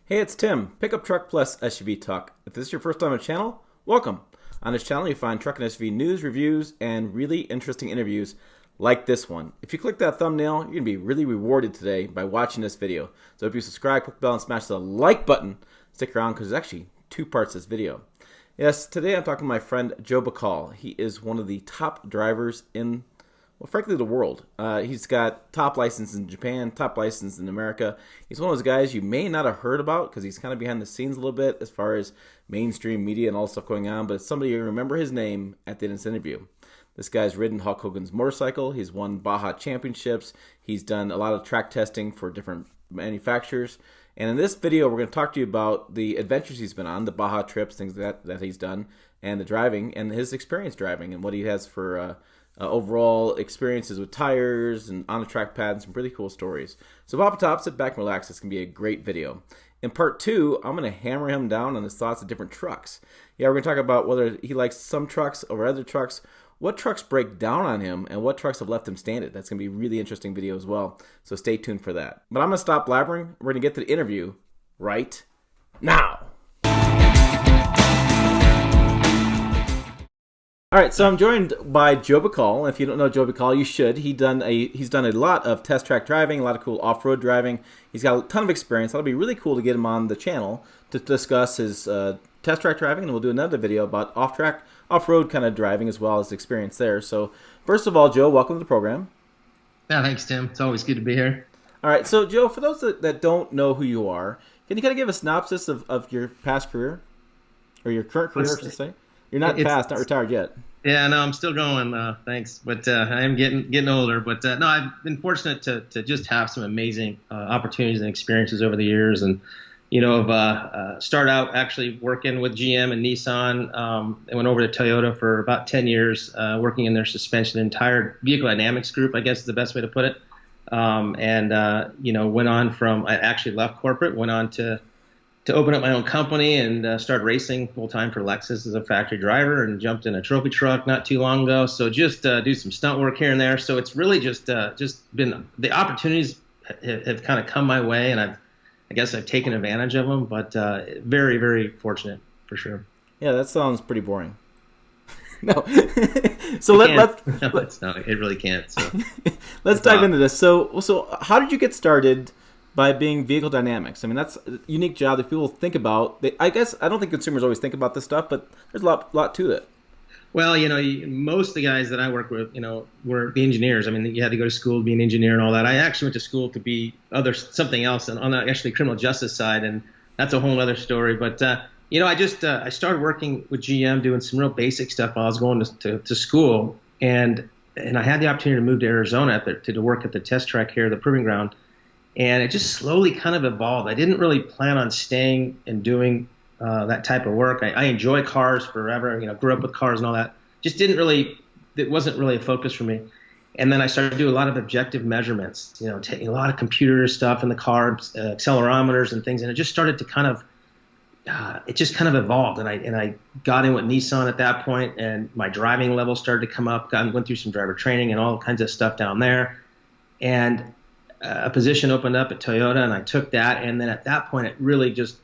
Hey, it's Tim, Pickup Truck Plus SUV Talk. If this is your first time on the channel, welcome. On this channel, you find truck and SUV news, reviews, and really interesting interviews like this one. If you click that thumbnail, you're going to be really rewarded today by watching this video. So if you subscribe, click the bell, and smash the like button, stick around because there's actually two parts to this video. Yes, today I'm talking to my friend Joe Bacal. He is one of the top drivers in, well, frankly, the world. He's got top license in Japan, top license in America. He's one of those guys you may not have heard about because he's kind of behind the scenes a little bit as far as mainstream media and all the stuff going on, but it's somebody you remember his name at the end of this interview. This guy's ridden Hulk Hogan's motorcycle. He's won Baja championships. He's done a lot of track testing for different manufacturers. And in this video, we're going to talk to you about the adventures he's been on, the Baja trips, things that he's done, and the driving, and his experience driving, and what he has for overall experiences with tires and on the track pad, and some really cool stories. So pop top, sit back and relax. It's going to be a great video. In part two, I'm going to hammer him down on his thoughts of different trucks. Yeah, we're going to talk about whether he likes some trucks over other trucks, what trucks break down on him, and what trucks have left him stranded. That's going to be a really interesting video as well, so stay tuned for that. But I'm going to stop blabbering. We're going to get to the interview right now. All right, so I'm joined by Joe Bacal. If you don't know Joe Bacal, you should. He's done a lot of test track driving, a lot of cool off-road driving. He's got a ton of experience. That'll be really cool to get him on the channel to discuss his test track driving, and we'll do another video about off-road kind of driving as well as experience there. So first of all, Joe, welcome to the program. Yeah, thanks, Tim. It's always good to be here. All right, so Joe, for those that don't know who you are, can you kind of give a synopsis of your past career, or your current career, I should say? You're not not retired yet. Yeah, no, I'm still going. Thanks, but I am getting older. But no, I've been fortunate to just have some amazing opportunities and experiences over the years, and I've started out actually working with GM and Nissan. I went over to Toyota for about 10 years, working in their suspension and tire vehicle dynamics group, I guess is the best way to put it. Went on from, I actually left corporate, went on to open up my own company and started racing full time for Lexus as a factory driver, and jumped in a trophy truck not too long ago. So just do some stunt work here and there. So it's really just been, the opportunities have kind of come my way, and I guess I've taken advantage of them, but very, very fortunate for sure. Yeah, that sounds pretty boring. No. No, it's not. It really can't. So let's dive into this. So how did you get started by being vehicle dynamics? I mean, that's a unique job that people think about. I guess I don't think consumers always think about this stuff, but there's a lot to it. Well, most of the guys that I work with, were the engineers. I mean, you had to go to school to be an engineer and all that. I actually went to school to be something else, and on the actually criminal justice side, and that's a whole other story. But I started working with GM doing some real basic stuff while I was going to school, and I had the opportunity to move to Arizona to work at the test track here, the proving ground, and it just slowly kind of evolved. I didn't really plan on staying and doing that type of work. I enjoy cars forever, grew up with cars and all that. It wasn't really a focus for me. And then I started to do a lot of objective measurements, taking a lot of computer stuff in the car, accelerometers and things. And it just started to kind of evolved. And I got in with Nissan at that point, and my driving level started to come up. Went through some driver training and all kinds of stuff down there. And a position opened up at Toyota, and I took that. And then at that point, it really just,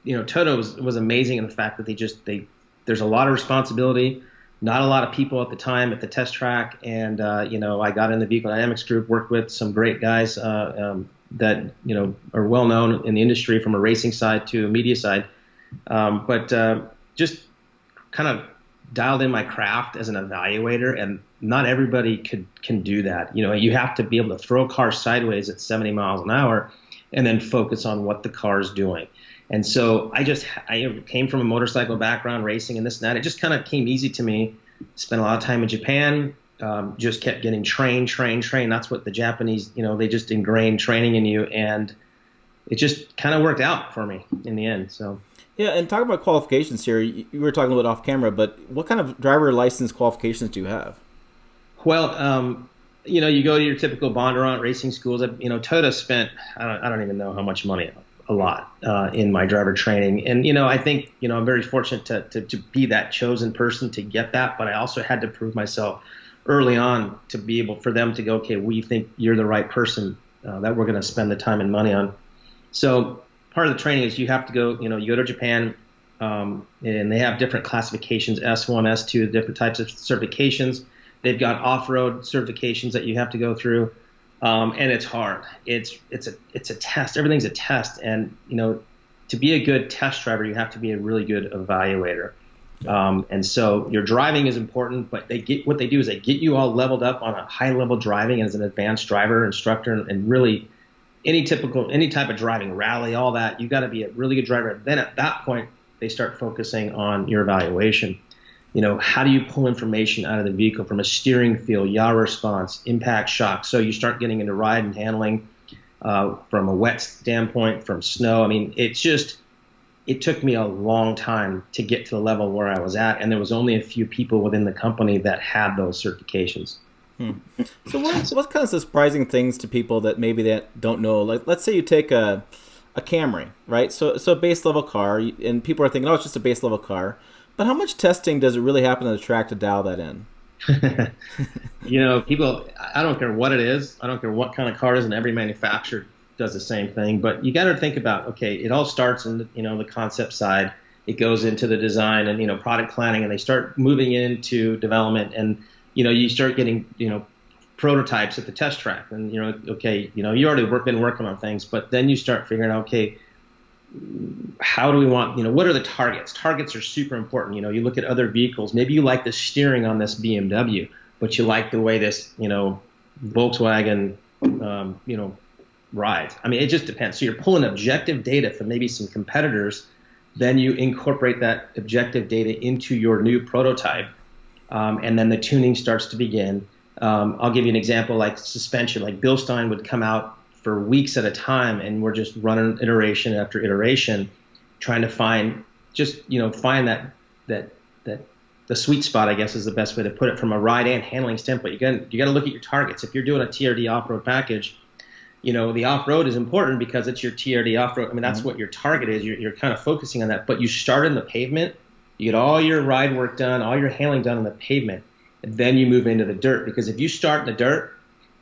Toyota was amazing in the fact that there's a lot of responsibility, not a lot of people at the time at the test track. And, I got in the vehicle dynamics group, worked with some great guys that, are well known in the industry from a racing side to a media side. But just kind of dialed in my craft as an evaluator, and not everybody can do that. You have to be able to throw a car sideways at 70 miles an hour and then focus on what the car is doing. And so I came from a motorcycle background, racing and this and that. It just kind of came easy to me. Spent a lot of time in Japan, just kept getting trained. That's what the Japanese, they just ingrain training in you, and it just kind of worked out for me in the end. So. Yeah, and talk about qualifications here. You were talking a little bit off camera, but what kind of driver license qualifications do you have? Well, you go to your typical Bondurant racing schools. Toyota spent, I don't even know how much money, a lot in my driver training. And, I think, I'm very fortunate to be that chosen person to get that. But I also had to prove myself early on to be able for them to go, okay, we think you're the right person that we're going to spend the time and money on. So part of the training is you have to go, you go to Japan, and they have different classifications, S1, S2, different types of certifications. They've got off-road certifications that you have to go through, and it's hard. It's a test. Everything's a test, and to be a good test driver, you have to be a really good evaluator. And so your driving is important, but what they do is they get you all leveled up on a high-level driving as an advanced driver, instructor, and really any type of driving, rally, all that. You got to be a really good driver. Then at that point, they start focusing on your evaluation. How do you pull information out of the vehicle from a steering feel, yaw response, impact shock? So you start getting into ride and handling from a wet standpoint, from snow. I mean, it took me a long time to get to the level where I was at, and there was only a few people within the company that had those certifications. So what kind of surprising things to people that maybe that don't know? Like, let's say you take a Camry, right? So a base level car, and people are thinking, oh, it's just a base level car. But how much testing does it really happen on the track to dial that in? People, I don't care what it is. I don't care what kind of car it is, and every manufacturer does the same thing. But you got to think about, okay, it all starts in the concept side. It goes into the design and product planning, and they start moving into development, and you start getting prototypes at the test track, and you already been working on things, but then you start figuring out, okay, how do we want, what are the targets? Targets are super important. You look at other vehicles. Maybe you like the steering on this BMW, but you like the way this, Volkswagen, rides. I mean, it just depends. So you're pulling objective data from maybe some competitors. Then you incorporate that objective data into your new prototype. And then the tuning starts to begin. I'll give you an example, like suspension. Like Bilstein would come out for weeks at a time, and we're just running iteration after iteration, trying to find that the sweet spot, I guess is the best way to put it, from a ride and handling standpoint. You got to look at your targets. If you're doing a TRD off-road package, the off-road is important because it's your TRD off-road. I mean, that's what your target is. You're kind of focusing on that. But you start in the pavement, you get all your ride work done, all your handling done on the pavement, and then you move into the dirt. Because if you start in the dirt,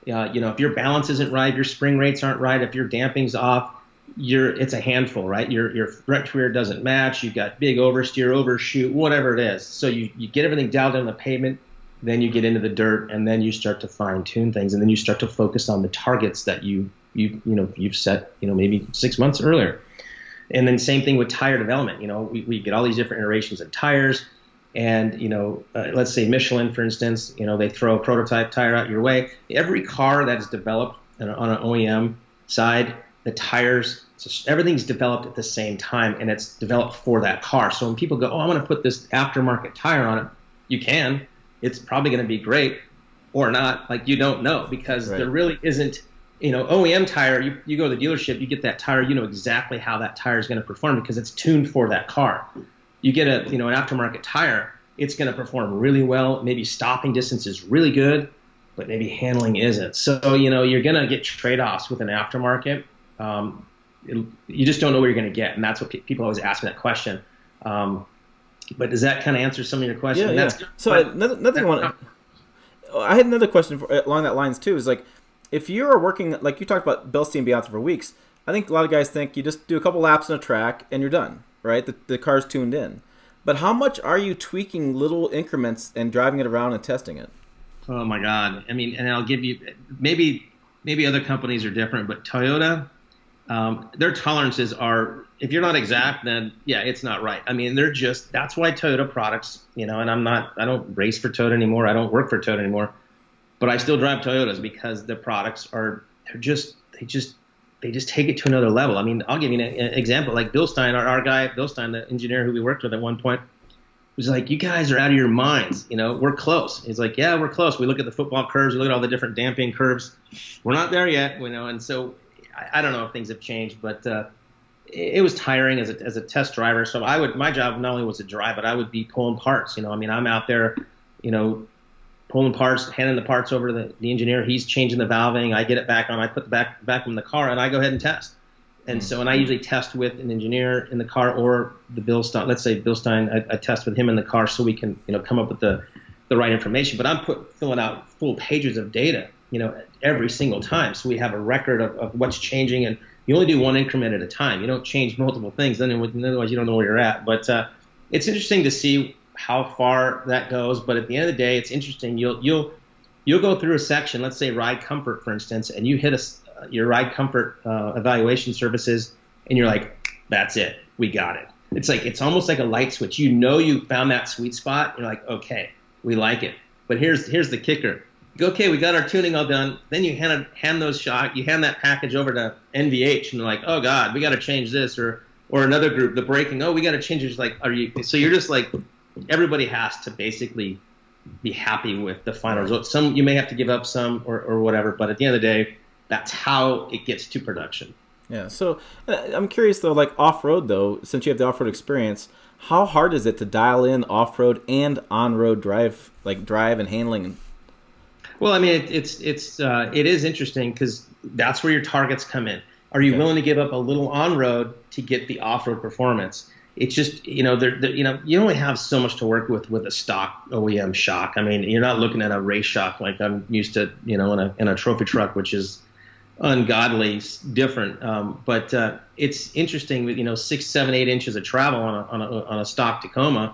if your balance isn't right, your spring rates aren't right, if your damping's off, it's a handful, right? Your front rear doesn't match. You've got big oversteer, overshoot, whatever it is. So you get everything dialed in the pavement, then you get into the dirt, and then you start to fine tune things, and then you start to focus on the targets that you've set, maybe 6 months earlier. And then same thing with tire development. We get all these different iterations of tires. And, let's say Michelin, for instance, they throw a prototype tire out your way. Every car that is developed on an OEM side, the tires, everything's developed at the same time, and it's developed for that car. So when people go, oh, I want to put this aftermarket tire on it, you can. It's probably going to be great or not. Like, you don't know, because There really isn't, OEM tire, you go to the dealership, you get that tire, you know exactly how that tire is going to perform because it's tuned for that car. You get an aftermarket tire, it's going to perform really well. Maybe stopping distance is really good, but maybe handling isn't. So, you're going to get trade-offs with an aftermarket. You just don't know what you're going to get. And that's what people always ask me that question. But does that kind of answer some of your questions? Yeah. So I had another question along that lines too, is like, if you're working, like you talked about Bilstein being out there for weeks, I think a lot of guys think you just do a couple laps on a track and you're done. Right? The car's tuned in. But how much are you tweaking little increments and driving it around and testing it? Oh my God. I mean, and I'll give you, maybe other companies are different, but Toyota, their tolerances are, if you're not exact, then yeah, it's not right. I mean, that's why Toyota products, and I don't race for Toyota anymore. I don't work for Toyota anymore, but I still drive Toyotas because the products they just take it to another level. I mean, I'll give you an example. Like Bilstein, our guy, Bilstein, the engineer who we worked with at one point, was like, you guys are out of your minds. We're close. He's like, yeah, we're close. We look at the football curves. We look at all the different damping curves. We're not there yet, And so I don't know if things have changed, but it was tiring as a test driver. So my job not only was to drive, but I would be pulling parts. I'm out there, pulling parts, handing the parts over to the engineer. He's changing the valving. I get it back on. I put the back in the car, and I go ahead and test. And so, and I usually test with an engineer in the car or the Bilstein. Let's say Bilstein, I test with him in the car so we can, come up with the right information. But I'm filling out full pages of data, every single time. So we have a record of what's changing. And, You only do one increment at a time. You don't change multiple things, then otherwise you don't know where you're at. But it's interesting to see how far that goes. But at the end of the day, it's interesting. You'll go through a section, let's say ride comfort, for instance, and you hit your ride comfort evaluation services, and you're like, that's it, we got it. It's almost like a light switch. You found that sweet spot. You're like, okay, we like it. But here's the kicker. Okay, we got our tuning all done. Then you hand that package over to NVH, and they're like, oh God, we got to change this, or another group, the braking. Oh, we got to change it. It's like, so you're just like, everybody has to basically be happy with the final result. Some you may have to give up some or whatever, but at the end of the day, that's how it gets to production. Yeah. So I'm curious though, like off-road though, since you have the off-road experience, how hard is it to dial in off-road and on-road drive and handling? Well, I mean, it is interesting because that's where your targets come in. Are you willing to give up a little on-road to get the off-road performance? It's just, you only have so much to work with a stock OEM shock. I mean, you're not looking at a race shock like I'm used to, in a trophy truck, which is ungodly different. But it's interesting with, 6, 7, 8 inches of travel on a stock Tacoma.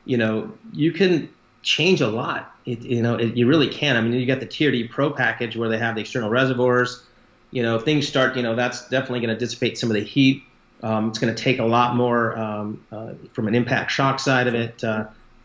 You can change a lot. You really can. I mean, you got the TRD Pro package where they have the external reservoirs. Things start, that's definitely going to dissipate some of the heat. It's going to take a lot more from an impact shock side of it.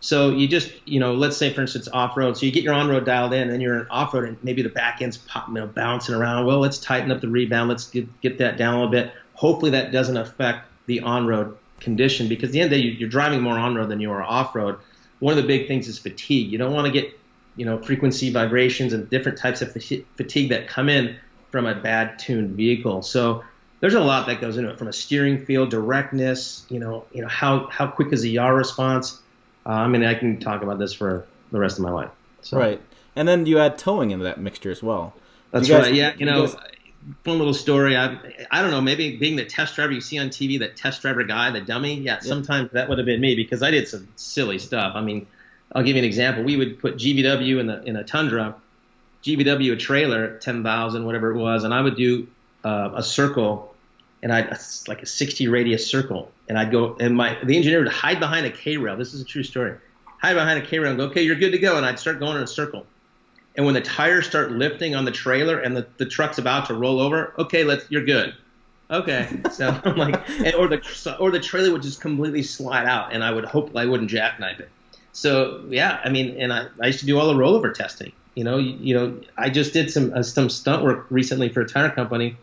So you just, let's say, for instance, off-road. So you get your on-road dialed in, and then you're in off-road, and maybe the back end's bouncing around. Well, let's tighten up the rebound. Let's get that down a little bit. Hopefully that doesn't affect the on-road condition, because at the end of the day, you're driving more on-road than you are off-road. One of the big things is fatigue. You don't want to get, frequency vibrations and different types of fatigue that come in from a bad tuned vehicle. So there's a lot that goes into it, from a steering feel, directness, how quick is the yaw response. I mean, I can talk about this for the rest of my life. So. Right. And then you add towing into that mixture as well. That's right. Yeah. Fun little story. I don't know, maybe being the test driver you see on TV, that test driver guy, the dummy. Yeah, sometimes that would have been me, because I did some silly stuff. I mean, I'll give you an example. We would put GVW in a Tundra, GVW a trailer, 10,000, whatever it was, and I would do a circle, and like a 60 radius circle, and I'd go, and the engineer would hide behind a K-rail. This is a true story. Hide behind a K-rail and go, okay, you're good to go, and I'd start going in a circle. And when the tires start lifting on the trailer and the truck's about to roll over, okay, you're good. Okay, so I'm like, or the trailer would just completely slide out, and I would hope I wouldn't jackknife it. So yeah, I mean, and I used to do all the rollover testing. I just did some stunt work recently for a tire company.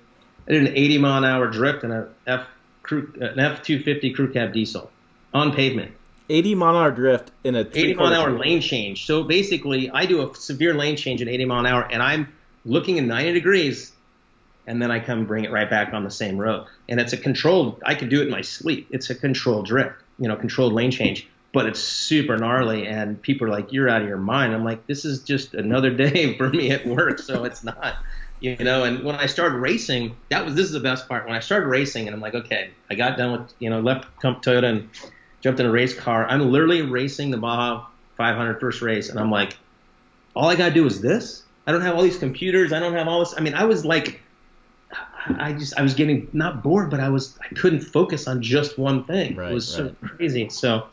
I did an 80 mile an hour drift in an F250 crew cab diesel on pavement. 80 mile an hour drift in a 80 mile an hour lane change. So basically, I do a severe lane change at 80 mile an hour, and I'm looking in 90 degrees, and then I come bring it right back on the same road. And it's I can do it in my sleep. It's a controlled drift, controlled lane change, but it's super gnarly, and people are like, you're out of your mind. I'm like, this is just another day for me at work, so it's not, and when I started racing, this is the best part. When I started racing, and I'm like, okay, I got done with, left Toyota and jumped in a race car. I'm literally racing the Baja 500 first race, and I'm like, all I got to do is this? I don't have all these computers. I don't have all this. I mean, I was like, I was getting not bored, but I couldn't focus on just one thing. Right, it was so crazy. So,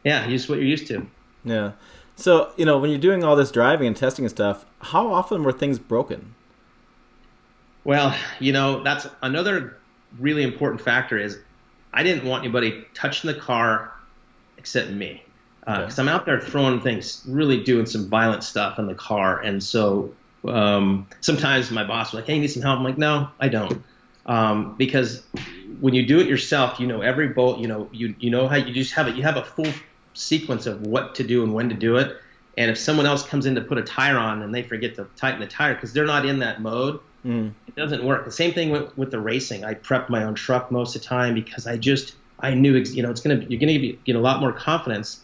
yeah, just what you're used to. Yeah. So, when you're doing all this driving and testing and stuff, how often were things broken? Well, that's another really important factor is I didn't want anybody touching the car except me, because I'm out there throwing things, really doing some violent stuff in the car. And so sometimes my boss was like, hey, you need some help? I'm like, no, I don't. Because when you do it yourself, every bolt, you know how you just have it. You have a full sequence of what to do and when to do it. And if someone else comes in to put a tire on and they forget to tighten the tire because they're not in that mode, it doesn't work. The same thing with the racing. I prepped my own truck most of the time because I knew, you're going to get a lot more confidence,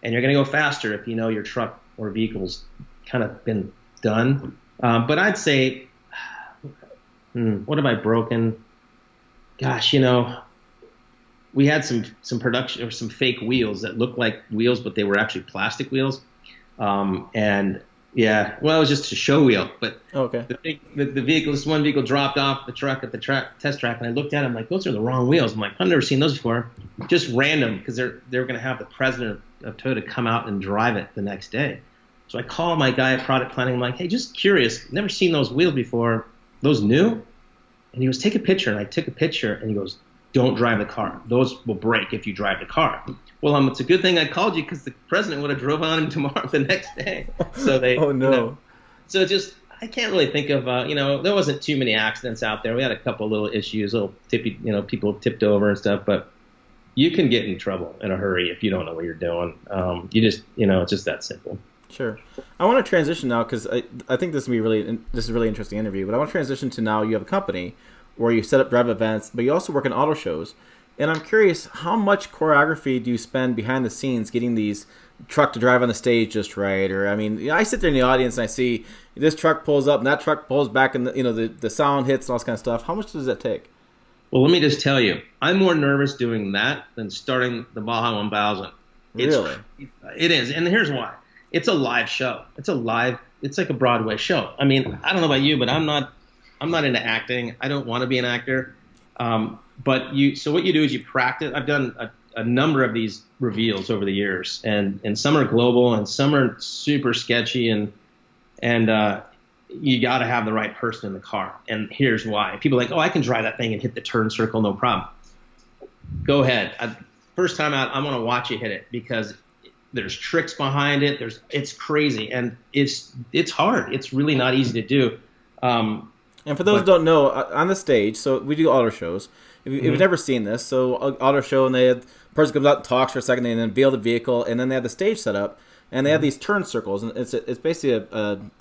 and you're going to go faster if your truck or vehicle's kind of been done. But I'd say, what have I broken? Gosh, we had some production or some fake wheels that looked like wheels, but they were actually plastic wheels. And Yeah, well, it was just a show wheel, but Oh, okay. the vehicle, this one vehicle dropped off the truck at the test track, and I looked at it, I'm like, those are the wrong wheels. I'm like, I've never seen those before. Just random, because they're going to have the president of Toyota come out and drive it the next day. So I call my guy at product planning. I'm like, hey, just curious, never seen those wheels before. Those new? And he goes, take a picture. And I took a picture, and he goes, don't drive the car. Those will break if you drive the car. Well, it's a good thing I called you, because the president would have drove on him tomorrow, the next day. So they, Oh, no. You know, so just, I can't really think of, there wasn't too many accidents out there. We had a couple little issues, little tippy, people tipped over and stuff, but you can get in trouble in a hurry if you don't know what you're doing. You just, it's just that simple. Sure. I want to transition now, because I think this is a really interesting interview, but I want to transition to now you have a company where you set up drive events, but you also work in auto shows. And I'm curious, how much choreography do you spend behind the scenes getting these truck to drive on the stage just right? Or, I mean, I sit there in the audience and I see this truck pulls up and that truck pulls back, and the sound hits and all this kind of stuff. How much does that take? Well, let me just tell you, I'm more nervous doing that than starting the Baja 1000. Really? It is, and here's why. It's a live show. It's like a Broadway show. I mean, I don't know about you, but I'm not into acting. I don't want to be an actor. So what you do is you practice. I've done a number of these reveals over the years, and some are global and some are super sketchy, and you got to have the right person in the car. And here's why. People are like, oh, I can drive that thing and hit the turn circle, no problem. Go ahead. First time out, I'm going to watch you hit it, because there's tricks behind it. It's crazy, and it's hard. It's really not easy to do. And for those who don't know, on the stage, so we do auto shows. If you've never seen this, so auto show, and the person comes out and talks for a second, and then unveil the vehicle, and then they have the stage set up, and they have these turn circles, and it's basically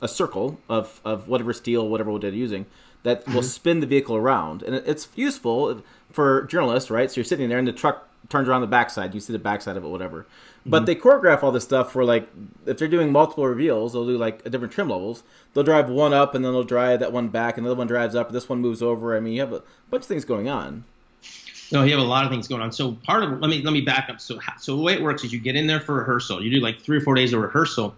a circle of whatever steel, whatever they're using, that will spin the vehicle around. And it's useful for journalists, right? So you're sitting there, and the truck turns around the backside. You see the backside of it, whatever. But they choreograph all this stuff for, like, if they're doing multiple reveals, they'll do, like, different trim levels. They'll drive one up, and then they'll drive that one back, and the other one drives up, and this one moves over. I mean, you have a bunch of things going on. No, you have a lot of things going on. So let me back up. So the way it works is you get in there for rehearsal. You do like 3 or 4 days of rehearsal,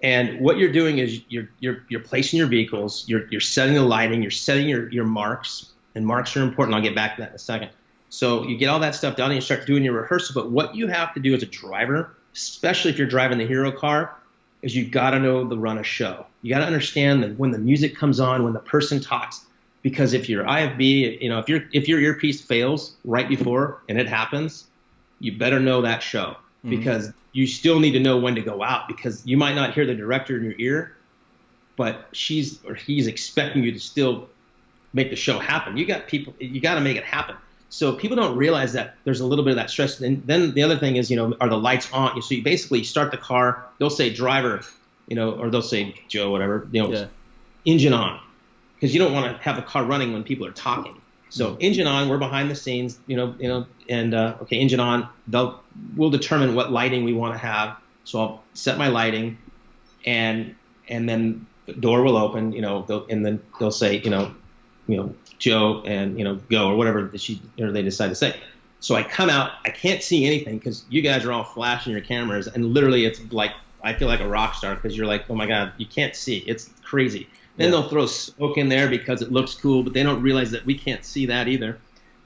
and what you're doing is you're placing your vehicles, you're setting the lighting, you're setting your marks, and marks are important. I'll get back to that in a second. So you get all that stuff done, and you start doing your rehearsal. But what you have to do as a driver, especially if you're driving the hero car, is you've got to know the run of show. You got to understand that when the music comes on, when the person talks. Because if your IFB, if your earpiece fails right before, and it happens, you better know that show, because you still need to know when to go out, because you might not hear the director in your ear, but he's expecting you to still make the show happen. You got to make it happen. So people don't realize that there's a little bit of that stress. And then the other thing is, are the lights on? So you basically start the car, they'll say driver, or they'll say Joe, whatever, engine on. Because you don't want to have the car running when people are talking. So engine on, we're behind the scenes, and okay, engine on. We'll determine what lighting we want to have. So I'll set my lighting, and then the door will open, and then they'll say, Joe, and go, or whatever they decide to say. So I come out, I can't see anything because you guys are all flashing your cameras, and literally it's like I feel like a rock star, because you're like, oh my God, you can't see. It's crazy. Then they'll throw smoke in there because it looks cool, but they don't realize that we can't see that either.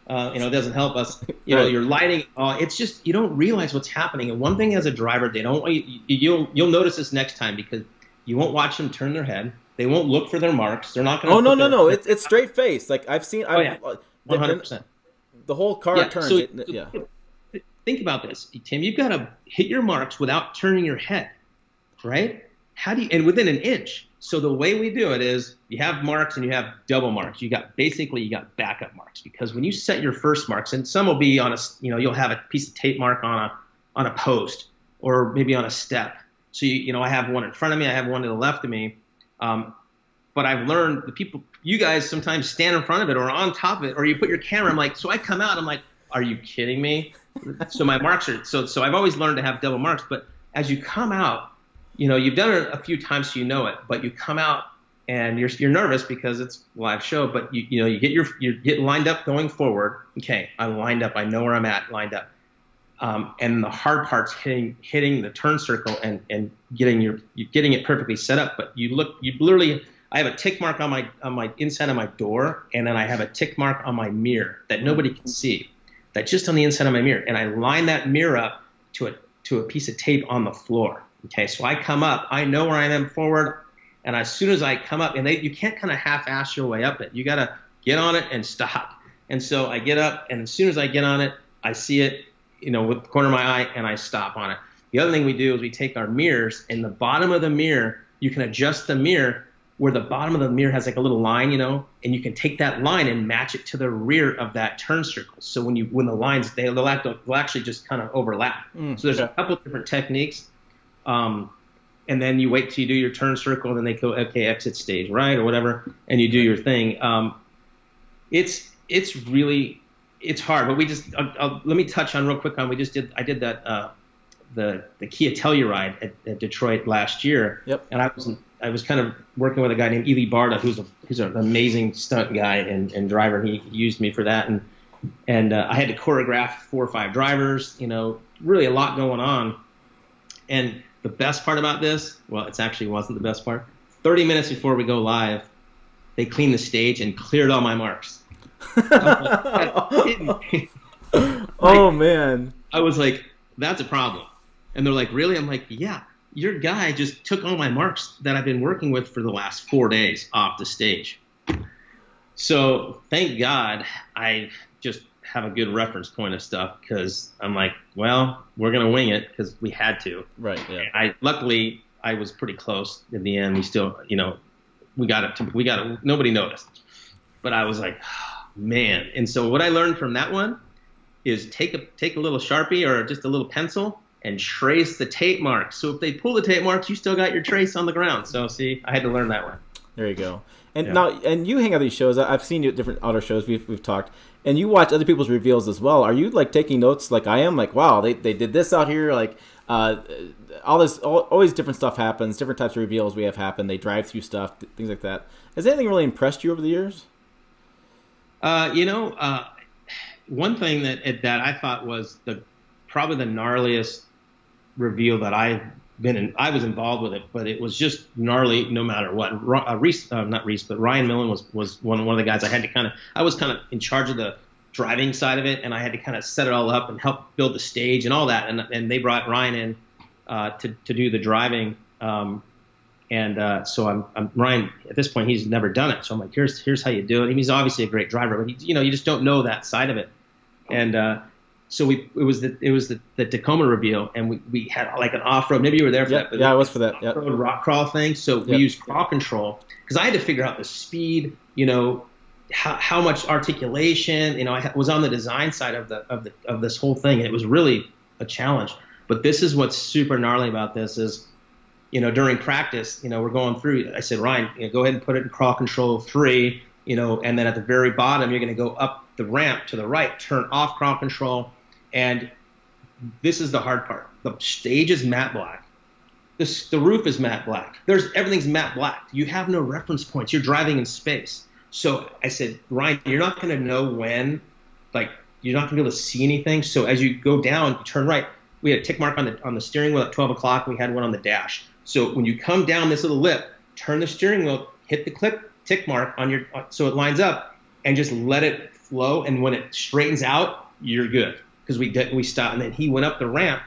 It doesn't help us. Your lighting. It's just you don't realize what's happening. And one thing as a driver, they don't. You'll notice this next time, because you won't watch them turn their head. They won't look for their marks. They're not going to. Oh no! It's straight face. Like I've seen. 100%. The whole car turns. Think about this, Tim. You've got to hit your marks without turning your head, right? How do you? And within an inch. So the way we do it is you have marks and you have double marks. You got backup marks, because when you set your first marks, and some will be on you'll have a piece of tape mark on a post, or maybe on a step. So I have one in front of me, I have one to the left of me. But I've learned you guys sometimes stand in front of it or on top of it, or you put your camera. So I come out, I'm like, are you kidding me? So my marks are so I've always learned to have double marks. But as you come out, you've done it a few times, so it, but you come out and you're nervous because it's a live show, but you get lined up going forward. Okay, I'm lined up. I know where I'm at, lined up. and the hard part's hitting the turn circle and getting it perfectly set up. But you literally, I have a tick mark on my inside of my door, and then I have a tick mark on my mirror that nobody can see. That's just on the inside of my mirror, and I line that mirror up to a piece of tape on the floor. Okay, so I come up, I know where I am forward, and as soon as I come up, and you can't kind of half-ass your way up it. You got to get on it and stop. And so I get up, and as soon as I get on it, I see it, with the corner of my eye, and I stop on it. The other thing we do is we take our mirrors, and the bottom of the mirror, you can adjust the mirror where the bottom of the mirror has like a little line, and you can take that line and match it to the rear of that turn circle. So when the lines, they'll actually just kind of overlap. So there's a couple different techniques. And then you wait till you do your turn circle, and then they go, okay, exit stage, right, or whatever, and you do your thing. It's hard, but let me touch on real quick on, I did that, the Kia Telluride at Detroit last year. Yep. And I was kind of working with a guy named Ely Barta, who's an amazing stunt guy and driver. He used me for that. And I had to choreograph 4 or 5 drivers, really a lot going on. And the best part about this, well, it actually wasn't the best part. 30 minutes before we go live, they cleaned the stage and cleared all my marks. Oh, man. I was like, that's a problem. And they're like, really? I'm like, yeah, your guy just took all my marks that I've been working with for the last 4 days off the stage. So thank God I just have a good reference point of stuff, because I'm like, well, we're going to wing it because we had to. Right, yeah. Luckily, I was pretty close in the end. We still, we got it. Nobody noticed. But I was like, oh, man. And so what I learned from that one is take a little Sharpie or just a little pencil and trace the tape marks. So if they pull the tape marks, you still got your trace on the ground. So see, I had to learn that one. There you go. And now, and you hang out these shows. I've seen you at different auto shows. We've talked, and you watch other people's reveals as well. Are you like taking notes like I am? Like, wow, they did this out here. Like, always different stuff happens. Different types of reveals we have happen. They drive through stuff, things like that. Has anything really impressed you over the years? One thing that I thought was probably the gnarliest reveal that I've been in. I was involved with it, but it was just gnarly no matter what. Ryan Millen was one of the guys I was kind of in charge of the driving side of it, and I had to kind of set it all up and help build the stage and all that. And they brought Ryan in to do the driving. So I'm Ryan. At this point, he's never done it. So I'm like, here's how you do it. He's obviously a great driver, but you just don't know that side of it. And so it was the Tacoma reveal, and we had like an off-road. Maybe you were there for that. But yeah, I was for that. Yep. Off-road rock crawl thing. So we used crawl control because I had to figure out the speed. How much articulation. I was on the design side of this whole thing, and it was really a challenge. But this is what's super gnarly about this is, during practice, we're going through. I said, Ryan, go ahead and put it in crawl control 3. And then at the very bottom, you're going to go up the ramp to the right, turn off crawl control. And this is the hard part. The stage is matte black. The roof is matte black. Everything's matte black. You have no reference points. You're driving in space. So I said, Ryan, you're not going to know when, you're not going to be able to see anything. So as you go down, you turn right. We had a tick mark on the steering wheel at 12 o'clock. We had one on the dash. So when you come down this little lip, turn the steering wheel, hit the tick mark so it lines up, and just let it flow. And when it straightens out, you're good. Because we stopped, and then he went up the ramp,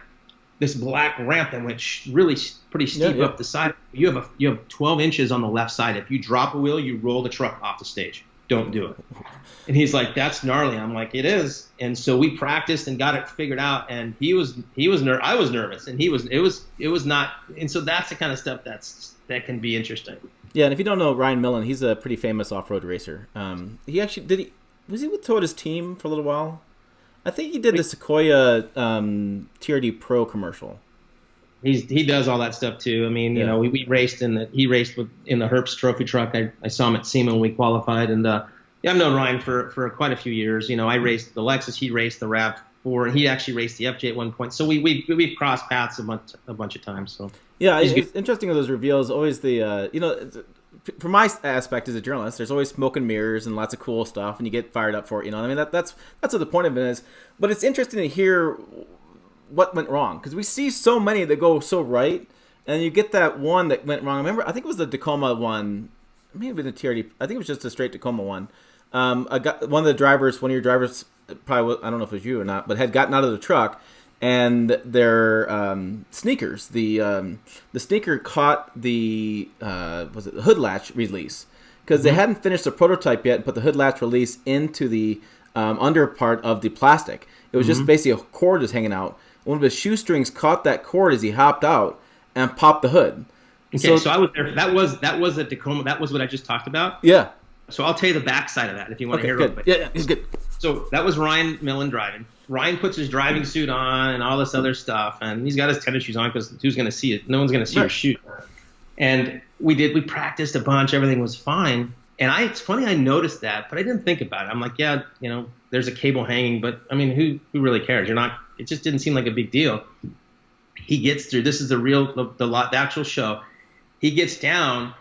this black ramp that went really pretty steep up the side. You have 12 inches on the left side. If you drop a wheel, you roll the truck off the stage. Don't do it. And he's like, that's gnarly. I'm like, it is. And so we practiced and got it figured out. And I was nervous, and it was not. And so that's the kind of stuff that can be interesting. Yeah, and if you don't know Ryan Millen, he's a pretty famous off-road racer. Was he with Toyota's team for a little while? I think he did the Sequoia TRD Pro commercial. He does all that stuff too. I mean, we raced in the Herbst Trophy truck. I saw him at SEMA when we qualified, and I've known Ryan for quite a few years. I raced the Lexus, he raced the RAV4, and he actually raced the FJ at one point. So we've crossed paths a bunch of times. So yeah, it's interesting with those reveals. Always from my aspect as a journalist, there's always smoke and mirrors and lots of cool stuff, and you get fired up for it. I mean, that's what the point of it is. But it's interesting to hear what went wrong, because we see so many that go so right, and you get that one that went wrong. I remember, I think it was the Tacoma one. It may have been the TRD. I think it was just a straight Tacoma one. One of your drivers, probably, I don't know if it was you or not, but had gotten out of the truck, and their sneakers, the sneaker caught the the hood latch release, because they hadn't finished the prototype yet and put the hood latch release into the under part of the plastic. It was just basically a cord just hanging out. One of his shoestrings caught that cord as he hopped out and popped the hood. Okay, so I was there. That was a Tacoma. That was what I just talked about. Yeah. So I'll tell you the backside of that if you want to hear good. it. Yeah, he's good. So that was Ryan Millen driving. Ryan puts his driving suit on and all this other stuff, and he's got his tennis shoes on because who's going to see it? No one's going to see your shoe. And we practiced a bunch. Everything was fine. And it's funny, I noticed that, but I didn't think about it. I'm like, yeah, there's a cable hanging, but I mean, who really cares? It just didn't seem like a big deal. He gets through. This is the actual show. He gets down.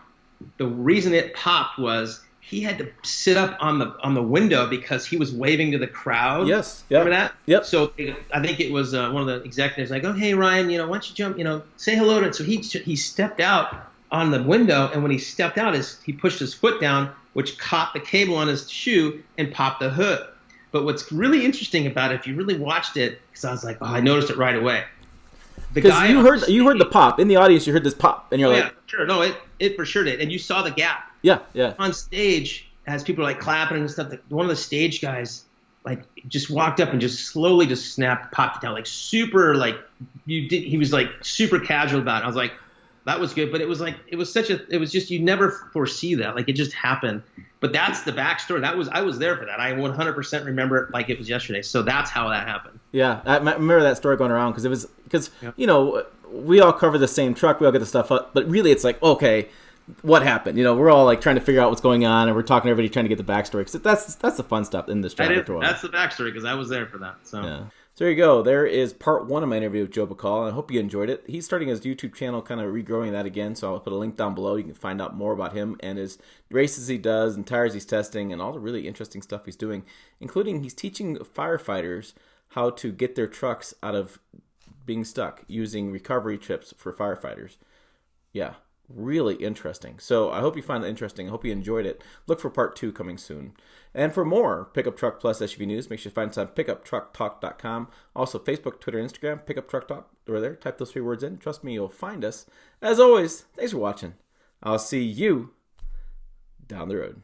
The reason it popped was he had to sit up on the window because he was waving to the crowd. Yes. Yep. Remember that? Yep. So I think it was one of the executives like, oh, hey, Ryan, why don't you jump, say hello to it. So he stepped out on the window, and when he stepped out, he pushed his foot down, which caught the cable on his shoe and popped the hood. But what's really interesting about it, if you really watched it, because I was like, oh, I noticed it right away. Because you heard the pop in the audience, you heard this pop, and you're like, yeah, sure, no, it for sure did, and you saw the gap. Yeah. On stage, as people were like clapping and stuff, one of the stage guys like just walked up and just slowly just popped it down, like super, like he was like super casual about it. I was like, that was good, but it was just, you never foresee that, like it just happened. But that's the backstory. I was there for that. I 100% remember it like it was yesterday. So that's how that happened. Yeah, I remember that story going around because we all cover the same truck, we all get the stuff up, but really it's like, okay, what happened? We're all like trying to figure out what's going on, and we're talking to everybody trying to get the backstory, because that's the fun stuff in this job. That's the backstory, because I was there for that. So. Yeah. So there you go. There is part 1 of my interview with Joe Bacal, and I hope you enjoyed it. He's starting his YouTube channel, kind of regrowing that again, so I'll put a link down below. You can find out more about him and his races he does and tires he's testing and all the really interesting stuff he's doing, including he's teaching firefighters how to get their trucks out of being stuck using recovery trips for firefighters. Yeah, really interesting. So I hope you find that interesting. I hope you enjoyed it. Look for part 2 coming soon. And for more Pickup Truck Plus SUV news, make sure you find us on pickuptrucktalk.com. Also, Facebook, Twitter, Instagram, Pickup Truck Talk. Over there, type those 3 words in. Trust me, you'll find us. As always, thanks for watching. I'll see you down the road.